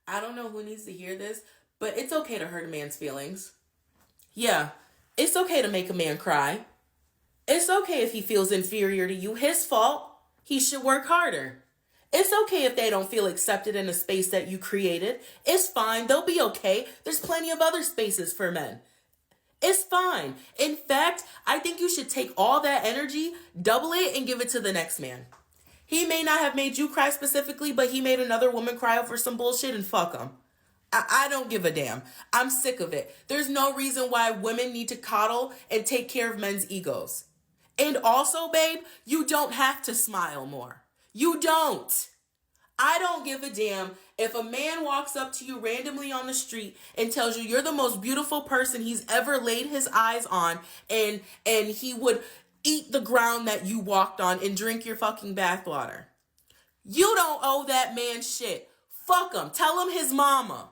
I don't know who needs to hear this, but it's okay to hurt a man's feelings. Yeah, it's okay to make a man cry. It's okay if he feels inferior to you. His fault. He should work harder. It's okay if they don't feel accepted in a space that you created. It's fine. They'll be okay. There's plenty of other spaces for men. It's fine. In fact, I think you should take all that energy, double it, and give it to the next man. He may not have made you cry specifically, but he made another woman cry over some bullshit, and fuck him. I don't give a damn. I'm sick of it. There's no reason why women need to coddle and take care of men's egos. And also, babe, you don't have to smile more. You don't. I don't give a damn if a man walks up to you randomly on the street and tells you you're the most beautiful person he's ever laid his eyes on, and he would eat the ground that you walked on and drink your fucking bathwater. You don't owe that man shit. Fuck him. Tell him his mama.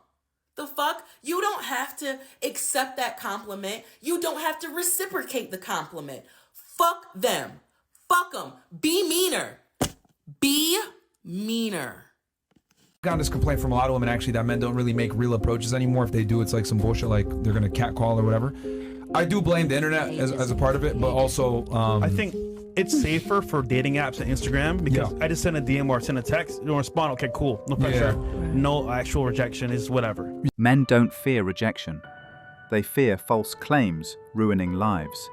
The fuck? You don't have to accept that compliment. You don't have to reciprocate the compliment. Fuck them. Fuck them. Be meaner. Be meaner. Got this complaint from a lot of women actually that men don't really make real approaches anymore. If they do, it's like some bullshit, like they're gonna catcall or whatever. I do blame the internet as a part of it, but also I think it's safer for dating apps and Instagram because I just send a DM or send a text, you don't respond, okay, cool, no pressure, no actual rejection, is whatever. Men don't fear rejection. They fear false claims ruining lives.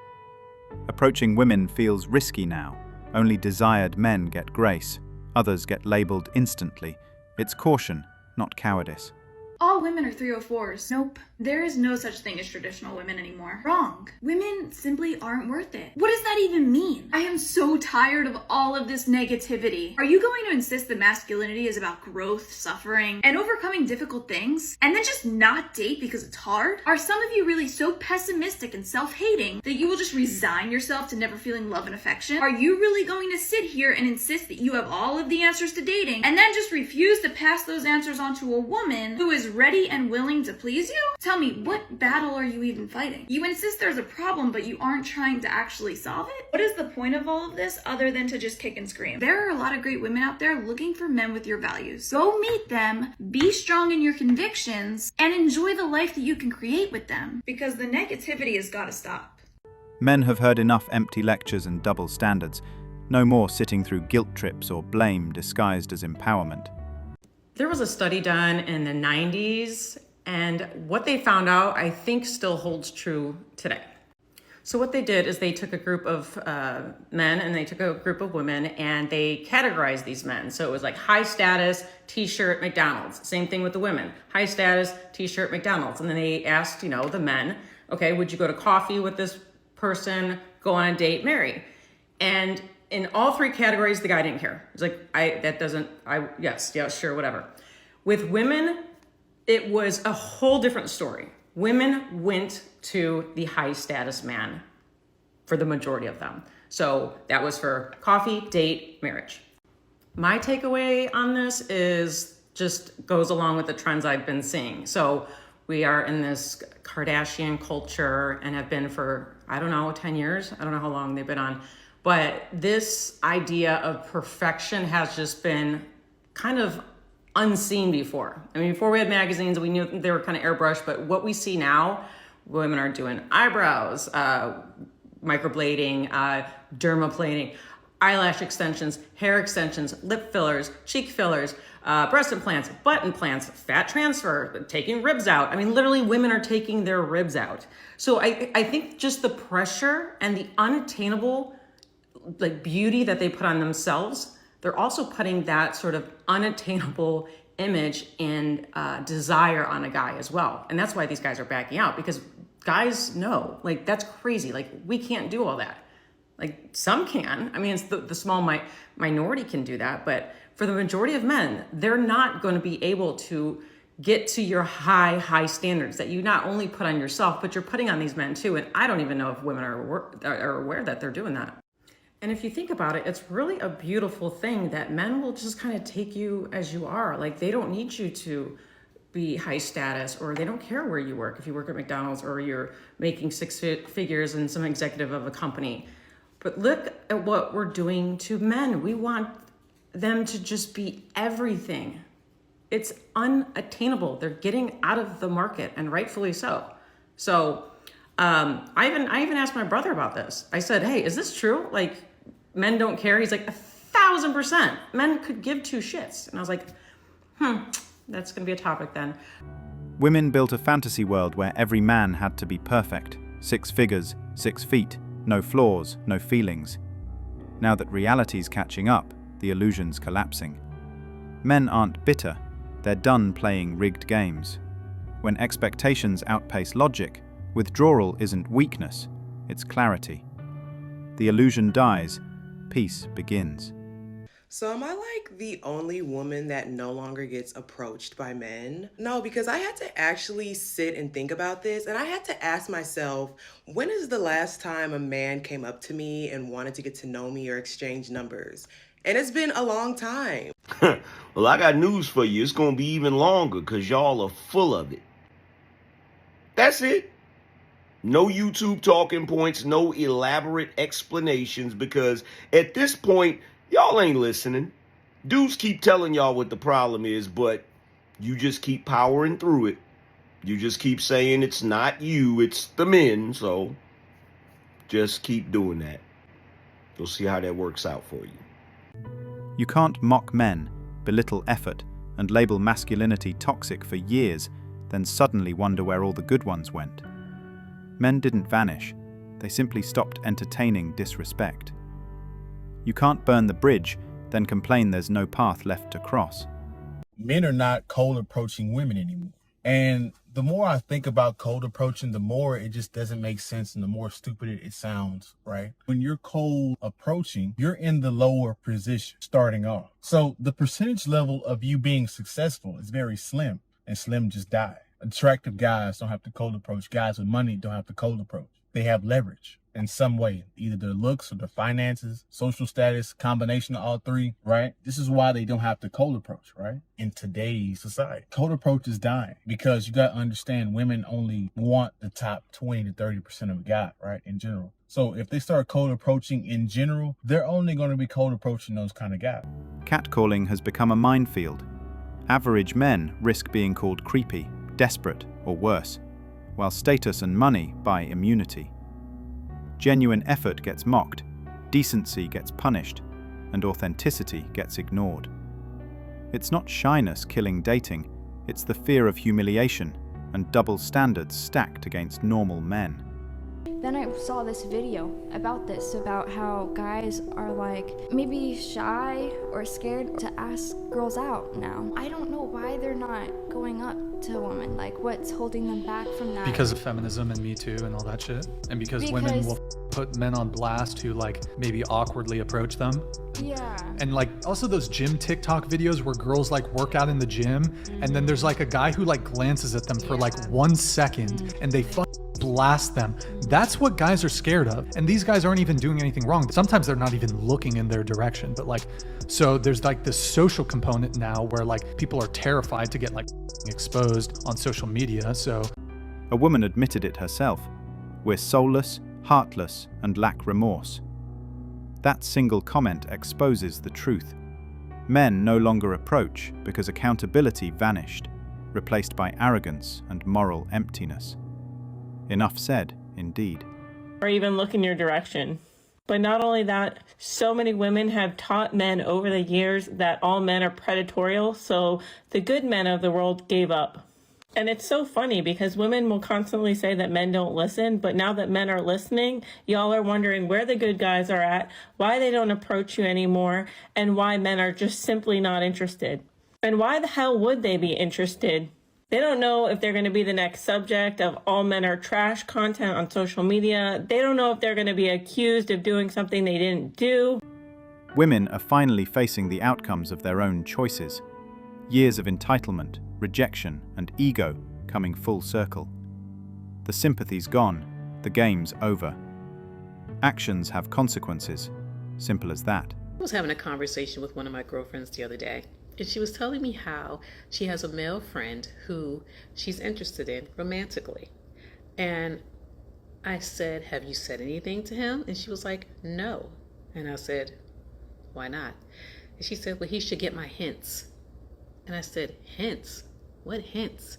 Approaching women feels risky now. Only desired men get grace. Others get labeled instantly. It's caution, not cowardice. All women are 304s. Nope. There is no such thing as traditional women anymore. Wrong. Women simply aren't worth it. What does that even mean? I am so tired of all of this negativity. Are you going to insist that masculinity is about growth, suffering, and overcoming difficult things, and then just not date because it's hard? Are some of you really so pessimistic and self-hating that you will just resign yourself to never feeling love and affection? Are you really going to sit here and insist that you have all of the answers to dating, and then just refuse to pass those answers on to a woman who is ready and willing to please you? Tell me, what battle are you even fighting? You insist there's a problem, but you aren't trying to actually solve it? What is the point of all of this other than to just kick and scream? There are a lot of great women out there looking for men with your values. Go meet them, be strong in your convictions, and enjoy the life that you can create with them. Because the negativity has got to stop. Men have heard enough empty lectures and double standards. No more sitting through guilt trips or blame disguised as empowerment. There was a study done in the 90s, and what they found out, I think, still holds true today. So what they did is they took a group of men and they took a group of women and they categorized these men. So it was like high status, t-shirt, McDonald's. Same thing with the women. High status, t-shirt, McDonald's. And then they asked, the men, okay, would you go to coffee with this person, go on a date, marry? And in all three categories, the guy didn't care. He's like, yes, sure, whatever. With women, it was a whole different story. Women went to the high status man for the majority of them. So that was for coffee, date, marriage. My takeaway on this is just goes along with the trends I've been seeing. So we are in this Kardashian culture and have been for, 10 years. I don't know how long they've been on. But this idea of perfection has just been kind of unseen before. I mean, before we had magazines, we knew they were kind of airbrushed, but what we see now, women are doing eyebrows, microblading, dermaplaning, eyelash extensions, hair extensions, lip fillers, cheek fillers, breast implants, butt implants, fat transfer, taking ribs out. I mean, literally women are taking their ribs out. So I think just the pressure and the unattainable beauty that they put on themselves, they're also putting that sort of unattainable image and desire on a guy as well. And that's why these guys are backing out, because guys know, that's crazy. We can't do all that. Some can. I mean, it's the small minority can do that, but for the majority of men, they're not going to be able to get to your high standards that you not only put on yourself, but you're putting on these men too. And I don't even know if women are aware that they're doing that. And if you think about it, it's really a beautiful thing that men will just kind of take you as you are. They don't need you to be high status, or they don't care where you work. If you work at McDonald's or you're making six figures and some executive of a company. But look at what we're doing to men. We want them to just be everything. It's unattainable. They're getting out of the market, and rightfully so. So I even asked my brother about this. I said, hey, is this true? Like, men don't care? He's like, 1,000%. Men could give two shits. And I was like, that's going to be a topic then. Women built a fantasy world where every man had to be perfect. 6 figures, 6 feet, no flaws, no feelings. Now that reality's catching up, the illusion's collapsing. Men aren't bitter, they're done playing rigged games. When expectations outpace logic, withdrawal isn't weakness, it's clarity. The illusion dies, peace begins. So am I like the only woman that no longer gets approached by men? No, because I had to actually sit and think about this, and I had to ask myself, when is the last time a man came up to me and wanted to get to know me or exchange numbers? And it's been a long time. Well, I got news for you. It's going to be even longer because y'all are full of it. That's it. No YouTube talking points, no elaborate explanations, because at this point, y'all ain't listening. Dudes keep telling y'all what the problem is, but you just keep powering through it. You just keep saying it's not you, it's the men, so just keep doing that. You'll see how that works out for you. You can't mock men, belittle effort, and label masculinity toxic for years, then suddenly wonder where all the good ones went. Men didn't vanish, they simply stopped entertaining disrespect. You can't burn the bridge, then complain there's no path left to cross. Men are not cold approaching women anymore. And the more I think about cold approaching, the more it just doesn't make sense and the more stupid it sounds, right? When you're cold approaching, you're in the lower position starting off. So the percentage level of you being successful is very slim, and slim just die. Attractive guys don't have to cold approach. Guys with money don't have to cold approach. They have leverage in some way, either their looks or their finances, social status, combination of all three, right? This is why they don't have to cold approach, right? In today's society, cold approach is dying because you got to understand women only want the top 20 to 30% of a guy, right? In general. So if they start cold approaching in general, they're only going to be cold approaching those kind of guys. Catcalling has become a minefield. Average men risk being called creepy, desperate, or worse, while status and money buy immunity. Genuine effort gets mocked, decency gets punished, and authenticity gets ignored. It's not shyness killing dating, it's the fear of humiliation and double standards stacked against normal men. Then I saw this video about how guys are like maybe shy or scared to ask girls out now. I don't know why they're not going up to a woman. Like, what's holding them back from that? Because of feminism and Me Too and all that shit. And because women will put men on blast who like maybe awkwardly approach them. Yeah. And like also those gym TikTok videos where girls like work out in the gym and then there's like a guy who like glances at them for like 1 second and they blast them. That's what guys are scared of. And these guys aren't even doing anything wrong. Sometimes they're not even looking in their direction. But like, so there's like this social component now where like people are terrified to get like exposed on social media. So a woman admitted it herself. We're soulless, heartless, and lack remorse. That single comment exposes the truth. Men no longer approach because accountability vanished, replaced by arrogance and moral emptiness. Enough said, indeed. Or even look in your direction. But not only that, so many women have taught men over the years that all men are predatorial, so the good men of the world gave up. And it's so funny because women will constantly say that men don't listen, but now that men are listening, y'all are wondering where the good guys are at, why they don't approach you anymore, and why men are just simply not interested. And why the hell would they be interested? They don't know if they're going to be the next subject of all men are trash content on social media. They don't know if they're going to be accused of doing something they didn't do. Women are finally facing the outcomes of their own choices. Years of entitlement, rejection, and ego coming full circle. The sympathy's gone, the game's over. Actions have consequences. Simple as that. I was having a conversation with one of my girlfriends the other day. And she was telling me how she has a male friend who she's interested in romantically. And I said, have you said anything to him? And she was like, no. And I said, why not? And she said, well, he should get my hints. And I said, hints? What hints?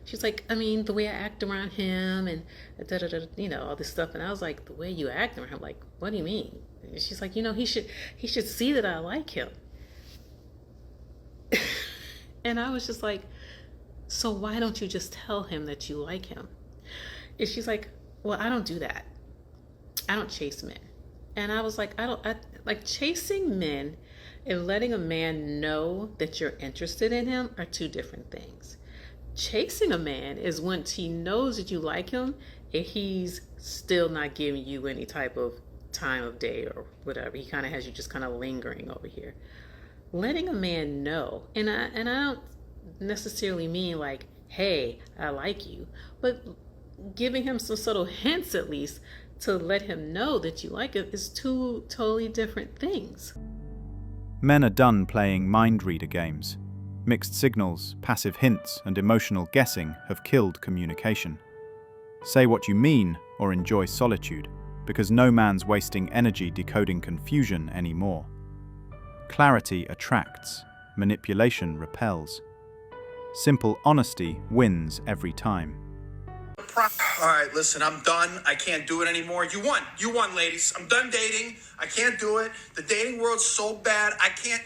She's like, I mean, the way I act around him and all this stuff. And I was like, the way you act around him? Like, what do you mean? And she's like, he should see that I like him. And I was just like, so why don't you just tell him that you like him? And she's like, well, I don't do that. I don't chase men. And I was like, I like chasing men and letting a man know that you're interested in him are two different things. Chasing a man is once he knows that you like him and he's still not giving you any type of time of day or whatever. He kind of has you just kind of lingering over here. Letting a man know, and I don't necessarily mean like, hey, I like you, but giving him some subtle hints at least to let him know that you like him is two totally different things. Men are done playing mind reader games. Mixed signals, passive hints, and emotional guessing have killed communication. Say what you mean or enjoy solitude, because no man's wasting energy decoding confusion anymore. Clarity attracts, manipulation repels. Simple honesty wins every time. All right, listen, I'm done. I can't do it anymore. You won, ladies. I'm done dating. I can't do it. The dating world's so bad. I can't.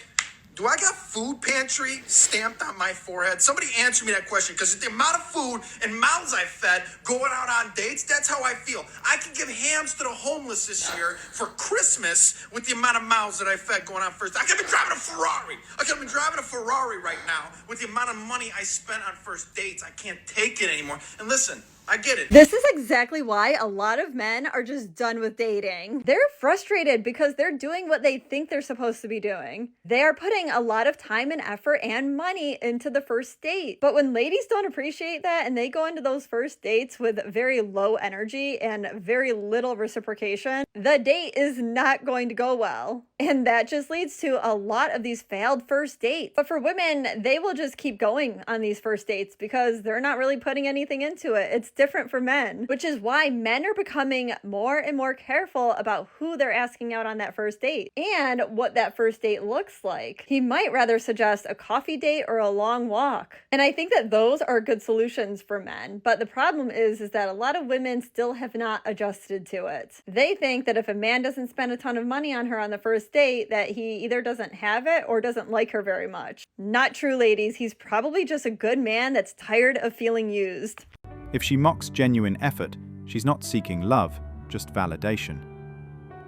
Do I got food pantry stamped on my forehead? Somebody answer me that question, because the amount of food and mouths I fed going out on dates, that's how I feel. I could give hams to the homeless this year for Christmas with the amount of mouths that I fed going on first. I could have been driving a Ferrari. I could have been driving a Ferrari right now with the amount of money I spent on first dates. I can't take it anymore. And listen, I get it. This is exactly why a lot of men are just done with dating. They're frustrated because they're doing what they think they're supposed to be doing. They are putting a lot of time and effort and money into the first date. But when ladies don't appreciate that and they go into those first dates with very low energy and very little reciprocation, the date is not going to go well. And that just leads to a lot of these failed first dates. But for women, they will just keep going on these first dates because they're not really putting anything into it. It's different for men, which is why men are becoming more and more careful about who they're asking out on that first date and what that first date looks like. He might rather suggest a coffee date or a long walk. And I think that those are good solutions for men. But the problem is that a lot of women still have not adjusted to it. They think that if a man doesn't spend a ton of money on her on the first date, that he either doesn't have it or doesn't like her very much. Not true, ladies. He's probably just a good man that's tired of feeling used. If she mocks genuine effort, she's not seeking love, just validation.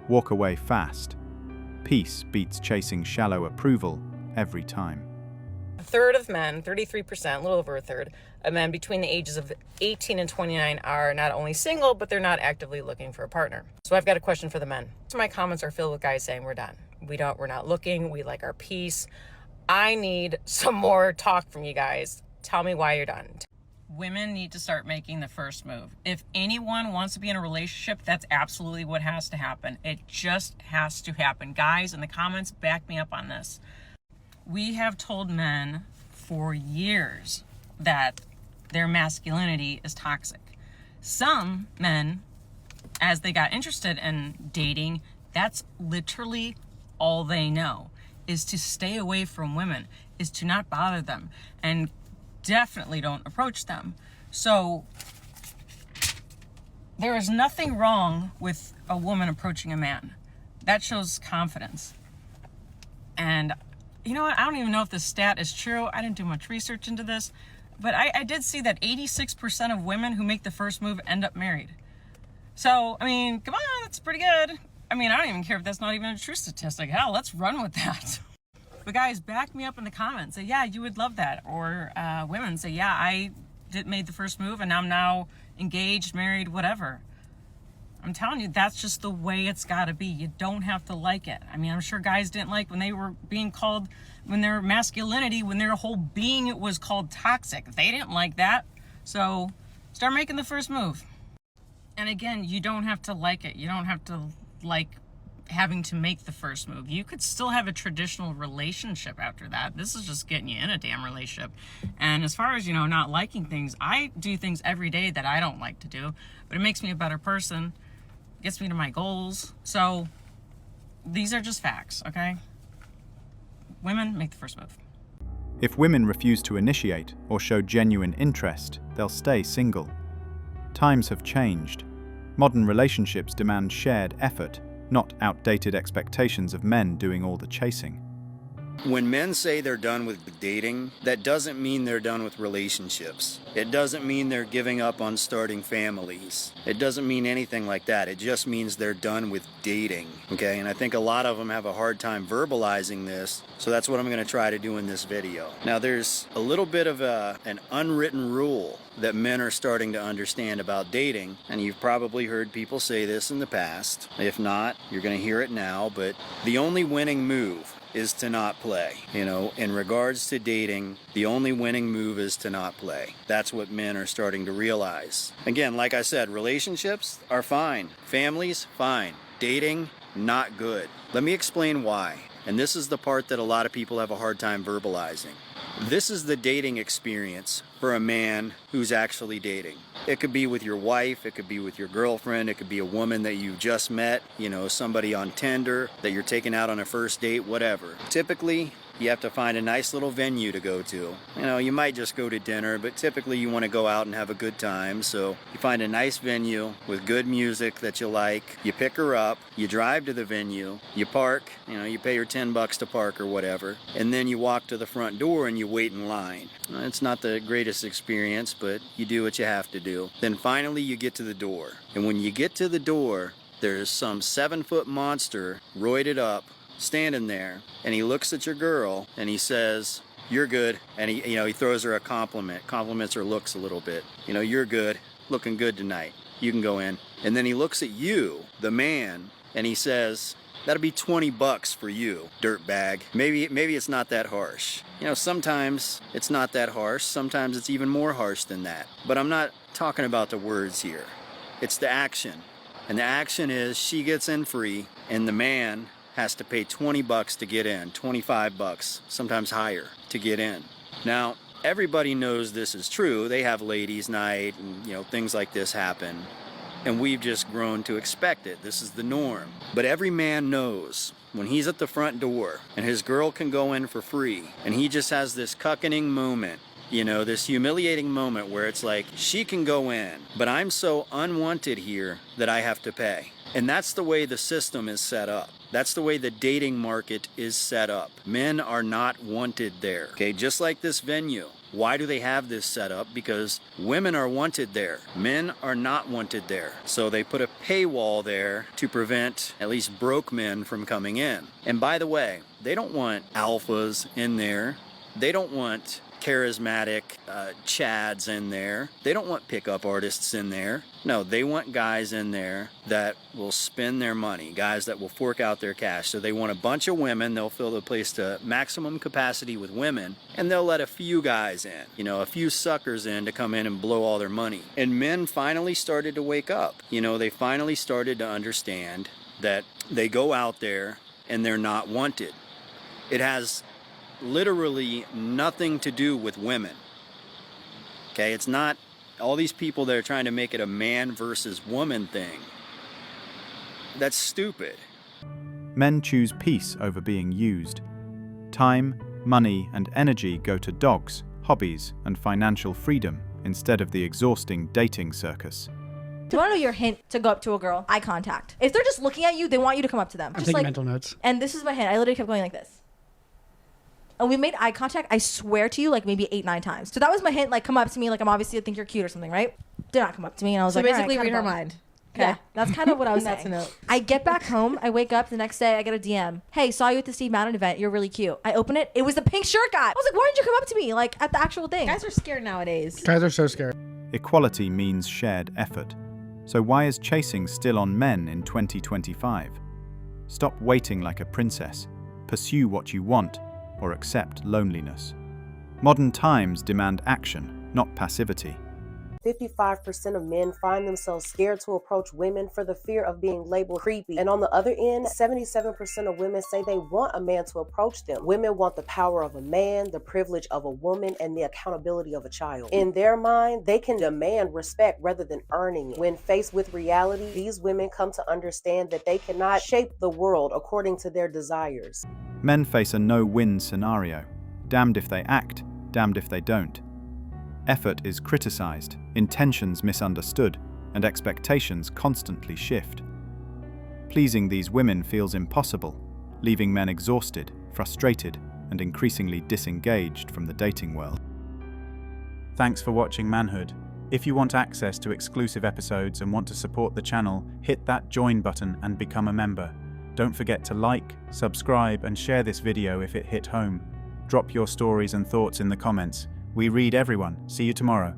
Walk away fast. Peace beats chasing shallow approval every time. A third of men, 33%, a little over a third, of men between the ages of 18 and 29 are not only single, but they're not actively looking for a partner. So I've got a question for the men. So my comments are filled with guys saying we're done. We're not looking. We like our peace. I need some more talk from you guys. Tell me why you're done. Women need to start making the first move. If anyone wants to be in a relationship, that's absolutely what has to happen. It just has to happen. Guys in the comments, back me up on this. We have told men for years that their masculinity is toxic. Some men, as they got interested in dating, that's literally all they know, is to stay away from women, is to not bother them, and definitely don't approach them. So there is nothing wrong with a woman approaching a man. That shows confidence. And you know what? I don't even know if this stat is true. I didn't do much research into this, but I did see that 86% of women who make the first move end up married. So, I mean, come on, that's pretty good. I mean, I don't even care if that's not even a true statistic. Hell, let's run with that. But guys, back me up in the comments. Say, yeah, you would love that. Or women say, yeah, I made the first move and I'm now engaged, married, whatever. I'm telling you, that's just the way it's got to be. You don't have to like it. I mean, I'm sure guys didn't like when they were being called, when their masculinity, when their whole being it was called toxic. They didn't like that. So start making the first move. And again, you don't have to like it. You don't have to like having to make the first move. You could still have a traditional relationship after that. This is just getting you in a damn relationship. And as far as, you know, not liking things, I do things every day that I don't like to do, but it makes me a better person, gets me to my goals. So these are just facts, okay? Women, make the first move. If women refuse to initiate or show genuine interest, they'll stay single. Times have changed. Modern relationships demand shared effort, not outdated expectations of men doing all the chasing. When men say they're done with dating, that doesn't mean they're done with relationships. It doesn't mean they're giving up on starting families. It doesn't mean anything like that. It just means they're done with dating, okay? And I think a lot of them have a hard time verbalizing this, so that's what I'm going to try to do in this video. Now, there's a little bit of an unwritten rule that men are starting to understand about dating, and you've probably heard people say this in the past. If not, you're going to hear it now, but the only winning move is to not play. You know, in regards to dating, the only winning move is to not play. That's what men are starting to realize. Again, like I said, relationships are fine. Families, fine. Dating, not good. Let me explain why. And this is the part that a lot of people have a hard time verbalizing. This is the dating experience for a man who's actually dating. It could be with your wife, it could be with your girlfriend, it could be a woman that you just met, you know, somebody on Tinder that you're taking out on a first date, whatever. Typically, you have to find a nice little venue to go to. You know, you might just go to dinner, but typically you want to go out and have a good time. So you find a nice venue with good music that you like. You pick her up, you drive to the venue, you park, you know, you pay her $10 to park or whatever, and then you walk to the front door and you wait in line. It's not the greatest experience, but you do what you have to do. Then finally you get to the door. And when you get to the door, there's some 7-foot monster roided up standing there, and he looks at your girl and he says, "You're good," and he throws her a compliment, compliments her looks a little bit. You know, "You're good, looking good tonight, you can go in." And then he looks at you, the man, and he says, "That'll be $20 for you, dirtbag." Maybe it's not that harsh. You know, sometimes it's not that harsh, sometimes it's even more harsh than that. But I'm not talking about the words here. It's the action. And the action is she gets in free and the man has to pay $20 to get in, $25, sometimes higher, to get in. Now, everybody knows this is true. They have ladies' night and, you know, things like this happen. And we've just grown to expect it. This is the norm. But every man knows when he's at the front door and his girl can go in for free and he just has this cuckening moment, you know, this humiliating moment where it's like, she can go in, but I'm so unwanted here that I have to pay. And that's the way the system is set up. That's the way the dating market is set up. Men are not wanted there. Okay, just like this venue. Why do they have this set up? Because women are wanted there. Men are not wanted there. So they put a paywall there to prevent at least broke men from coming in. And by the way, they don't want alphas in there. They don't want charismatic chads in there. They don't want pickup artists in there. No, they want guys in there that will spend their money, guys that will fork out their cash. So they want a bunch of women. They'll fill the place to maximum capacity with women, and they'll let a few guys in, you know, a few suckers in to come in and blow all their money. And men finally started to wake up. You know, they finally started to understand that they go out there and they're not wanted. It has literally nothing to do with women. Okay, it's not all these people that are trying to make it a man versus woman thing. That's stupid. Men choose peace over being used. Time, money, and energy go to dogs, hobbies, and financial freedom instead of the exhausting dating circus. Do you want to know your hint to go up to a girl? Eye contact. If they're just looking at you, they want you to come up to them. I'm Just taking like, mental notes. And this is my hint. I literally kept going like this. And we made eye contact, I swear to you, like maybe 8-9 times. So that was my hint, like come up to me, like I'm obviously think you're cute or something, right? Did not come up to me, and I was So like, basically all right, read her kinda mind. bummed. Yeah, that's kind of what I was That's saying. a note. I get back home, I wake up the next day, I get a DM. Hey, saw you at the Steve Madden event, you're really cute. I open it, it was the pink shirt guy. I was like, why didn't you come up to me, like at the actual thing? Guys are scared nowadays. Guys are so scared. Equality means shared effort. So why is chasing still on men in 2025? Stop waiting like a princess. Pursue what you want, or accept loneliness. Modern times demand action, not passivity. 55% of men find themselves scared to approach women for the fear of being labeled creepy. And on the other end, 77% of women say they want a man to approach them. Women want the power of a man, the privilege of a woman, and the accountability of a child. In their mind, they can demand respect rather than earning it. When faced with reality, these women come to understand that they cannot shape the world according to their desires. Men face a no-win scenario. Damned if they act, damned if they don't. Effort is criticized, intentions misunderstood, and expectations constantly shift. Pleasing these women feels impossible, leaving men exhausted, frustrated, and increasingly disengaged from the dating world. Thanks for watching Manhood. If you want access to exclusive episodes and want to support the channel, hit that join button and become a member. Don't forget to like, subscribe, and share this video if it hit home. Drop your stories and thoughts in the comments. We read everyone. See you tomorrow.